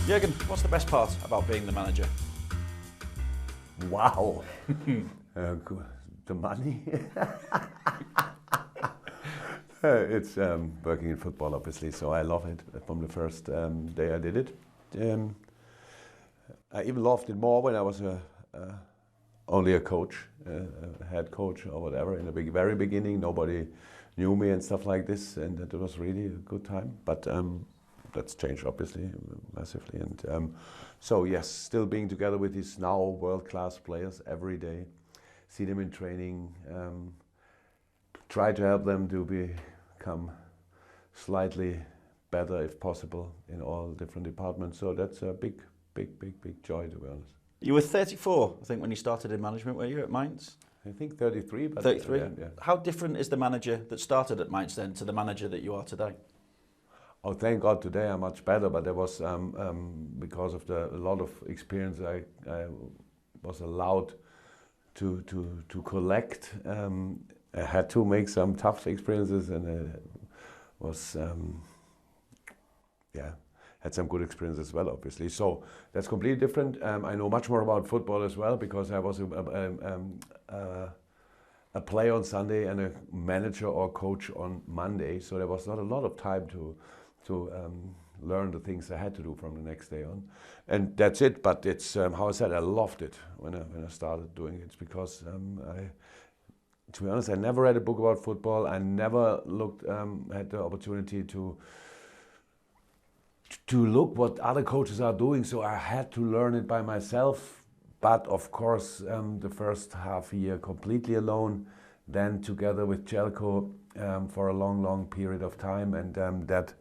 Jürgen, what's the best part about being the manager? Wow. The money. It's working in football, obviously, so I love it from the first day I did it. I even loved it more when I was only a coach, a head coach or whatever. In the very beginning, nobody knew me and stuff like this, and it was really a good time. But that's changed, obviously, massively. And so, yes, still being together with these now world-class players every day, see them in training, try to help them to become slightly better, if possible, in all different departments. So that's a big joy, to be honest. You were 34, I think, when you started in management, were you, at Mainz? I think 33. But 33? Yeah. How different is the manager that started at Mainz then to the manager that you are today? Oh, thank God today I'm much better, but there was, because of a lot of experience I was allowed to collect. I had to make some tough experiences, and was, had some good experience as well, obviously. So that's completely different. I know much more about football as well, because I was a player on Sunday and a manager or coach on Monday. So there was not a lot of time to learn the things I had to do from the next day on. And that's it, but it's, how I said, I loved it when I started doing it. It's because to be honest, I never read a book about football. I never had the opportunity to look what other coaches are doing, so I had to learn it by myself. But of course, the first half year completely alone, then together with Jelko for a long period of time, and that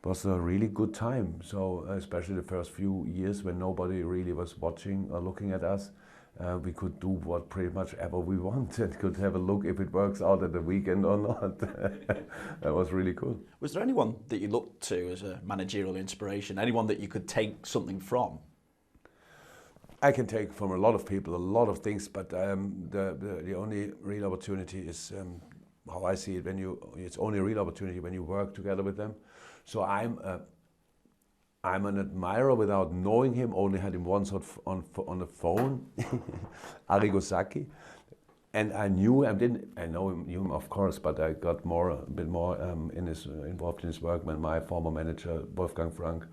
was a really good time. So especially the first few years when nobody really was watching or looking at us, we could do what pretty much ever we wanted. Could have a look if it works out at the weekend or not. That was really cool. Was there anyone that you looked to as a managerial inspiration? Anyone that you could take something from? I can take from a lot of people a lot of things, but the only real opportunity is how I see it. It's only a real opportunity when you work together with them. So I'm an admirer without knowing him. Only had him once on the phone, Arrigo Sacchi, and I knew him. I knew him of course, but I got a bit more involved in his work when my former manager Wolfgang Frank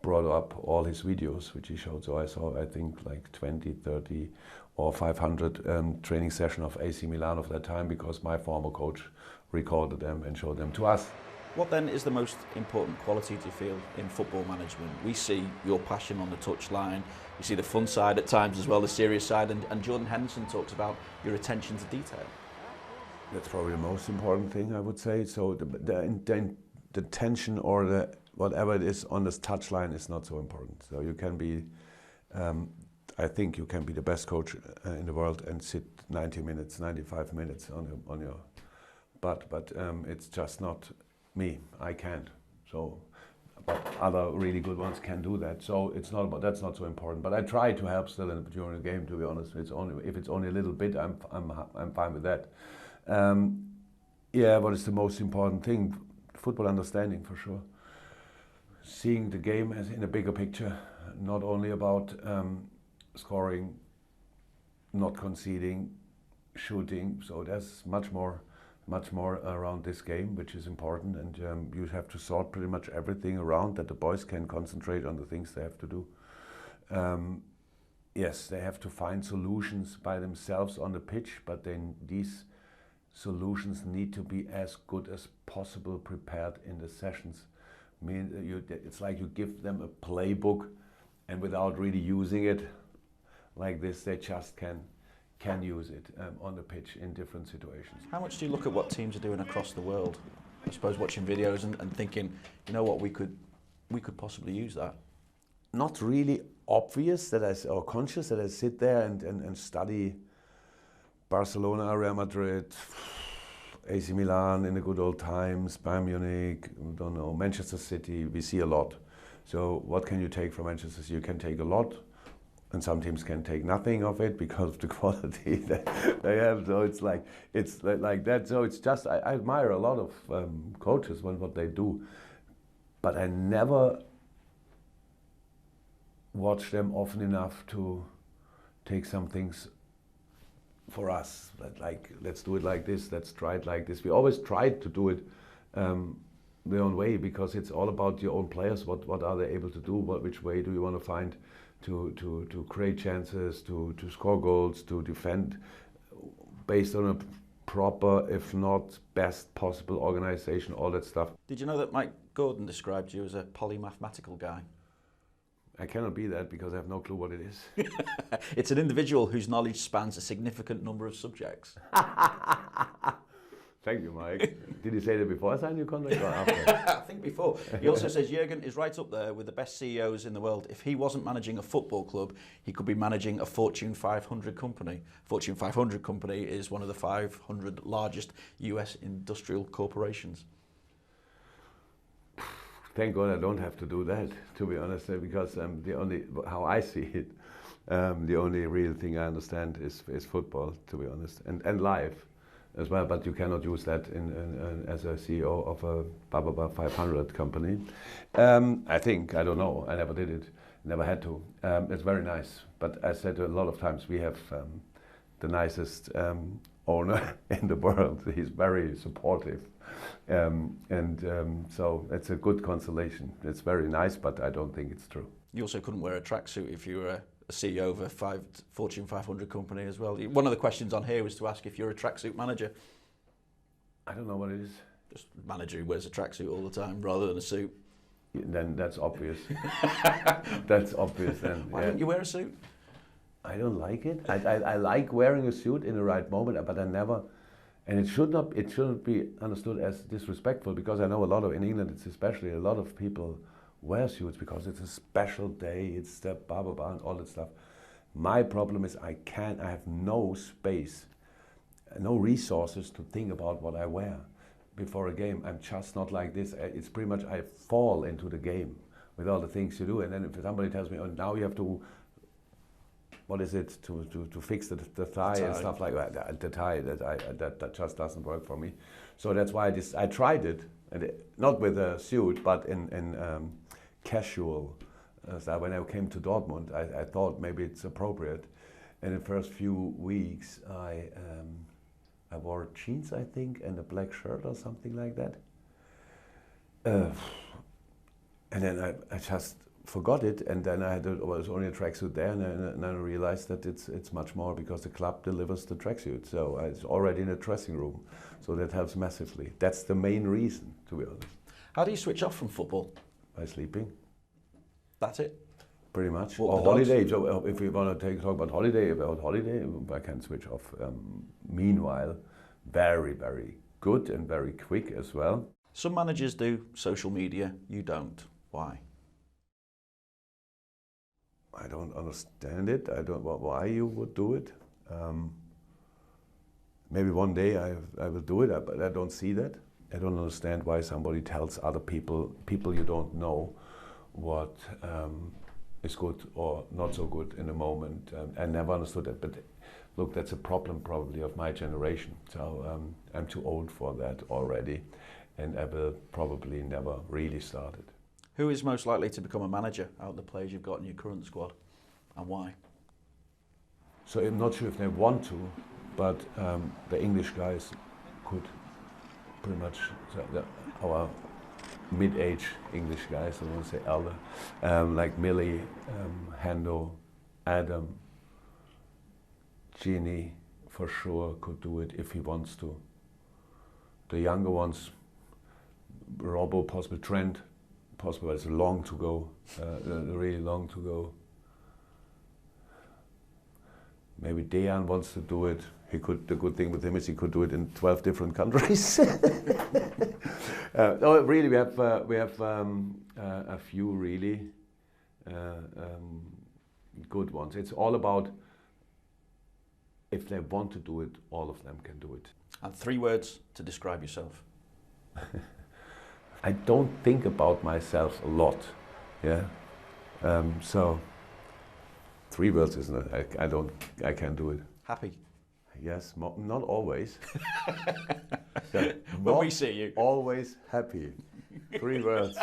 brought up all his videos, which he showed. So I saw, I think, like 20, 30 or 500 training session of AC Milan of that time, because my former coach recorded them and showed them to us. What then is the most important quality, do you feel, in football management? We see your passion on the touchline, we see the fun side at times as well, the serious side, and Jordan Henderson talks about your attention to detail. That's probably the most important thing, I would say. So the tension or the whatever it is on this touchline is not so important. So you can be, I think you can be the best coach in the world and sit 90 minutes, 95 minutes on your butt, but it's just not me. I can't. So, but other really good ones can do that. So it's not that's not so important. But I try to help still during the game. To be honest, if it's only a little bit, I'm fine with that. What is the most important thing? Football understanding, for sure. Seeing the game as in a bigger picture, not only about scoring, not conceding, shooting. So there's much more around this game, which is important, and you have to sort pretty much everything around that the boys can concentrate on the things they have to do. Yes, they have to find solutions by themselves on the pitch, but then these solutions need to be as good as possible prepared in the sessions. I mean, it's like you give them a playbook, and without really using it like this, they just can use it on the pitch in different situations. How much do you look at what teams are doing across the world? I suppose watching videos and thinking, you know what, we could possibly use that. Not really obvious or conscious that I sit there and study Barcelona, Real Madrid, AC Milan in the good old times, Bayern Munich, I don't know, Manchester City. We see a lot. So what can you take from Manchester City? You can take a lot. And some teams can take nothing of it because of the quality they have. So it's like that. So it's just I admire a lot of coaches when what they do, but I never watch them often enough to take some things for us, like let's do it like this, let's try it like this. We always tried to do it their own way, because it's all about your own players. What are they able to do? Which way do you want to find to create chances, to score goals, to defend based on a proper, if not best possible organization, all that stuff. Did you know that Mike Gordon described you as a polymathematical guy? I cannot be that because I have no clue what it is. It's an individual whose knowledge spans a significant number of subjects. Thank you, Mike. Did you say that before I signed your contract or after? I think before. He also says Jurgen is right up there with the best CEOs in the world. If he wasn't managing a football club, he could be managing a Fortune 500 company. Fortune 500 company is one of the 500 largest US industrial corporations. Thank God I don't have to do that, to be honest, because how I see it, the only real thing I understand is football, to be honest, and life as well. But you cannot use that as a CEO of a 500 company. I think, I don't know, I never did it, never had to. It's very nice, but I said a lot of times we have the nicest owner in the world. He's very supportive. So it's a good consolation. It's very nice, but I don't think it's true. You also couldn't wear a tracksuit if you were a CEO of a Fortune 500 company as well. One of the questions on here was to ask if you're a tracksuit manager. I don't know what it is. Just a manager who wears a tracksuit all the time rather than a suit. Then that's obvious. That's obvious then. Why don't you wear a suit? I don't like it. I like wearing a suit in the right moment, but I never. And it shouldn't be understood as disrespectful, because I know a lot of, in England it's especially, a lot of people wear suits because it's a special day, it's the blah blah blah and all that stuff. My problem is I have no space, no resources to think about what I wear before a game. I'm just not like this. It's pretty much I fall into the game with all the things you do, and then if somebody tells me, oh, now you have to, what is it, to fix the thigh and stuff like that, the tie, that just doesn't work for me. So that's why I tried it, and not with a suit, but in casual style. When I came to Dortmund, I thought maybe it's appropriate. And the first few weeks, I wore jeans, I think, and a black shirt or something like that. And then I just forgot it, and then was only a tracksuit there, and then I realized that it's much more, because the club delivers the tracksuit, so it's already in the dressing room, so that helps massively. That's the main reason, to be honest. How do you switch off from football? By sleeping. That's it? Pretty much. Walk or holiday. So if we want to talk about holiday, I can switch off. Meanwhile, very, very good and very quick as well. Some managers do social media, you don't. Why? I don't understand it. I don't why you would do it. Maybe one day I will do it, but I don't see that. I don't understand why somebody tells other people you don't know, what is good or not so good in the moment. I never understood that. But look, that's a problem probably of my generation. So I'm too old for that already, and I will probably never really start it. Who is most likely to become a manager out of the players you've got in your current squad, and why? So I'm not sure if they want to, but the English guys could pretty much, our mid-age English guys, I don't want to say elder, like Millie, Hendo, Adam, Gini, for sure could do it if he wants to. The younger ones, Robbo, possibly Trent, possible, but it's long to go, really long to go. Maybe Dejan wants to do it. He could. The good thing with him is he could do it in 12 different countries. No, really, we have a few really good ones. It's all about, if they want to do it, all of them can do it. And 3 words to describe yourself. I don't think about myself a lot, yeah. So 3 words isn't it? I can't do it. Happy. Yes, not always. When we see you. Always happy. 3 words.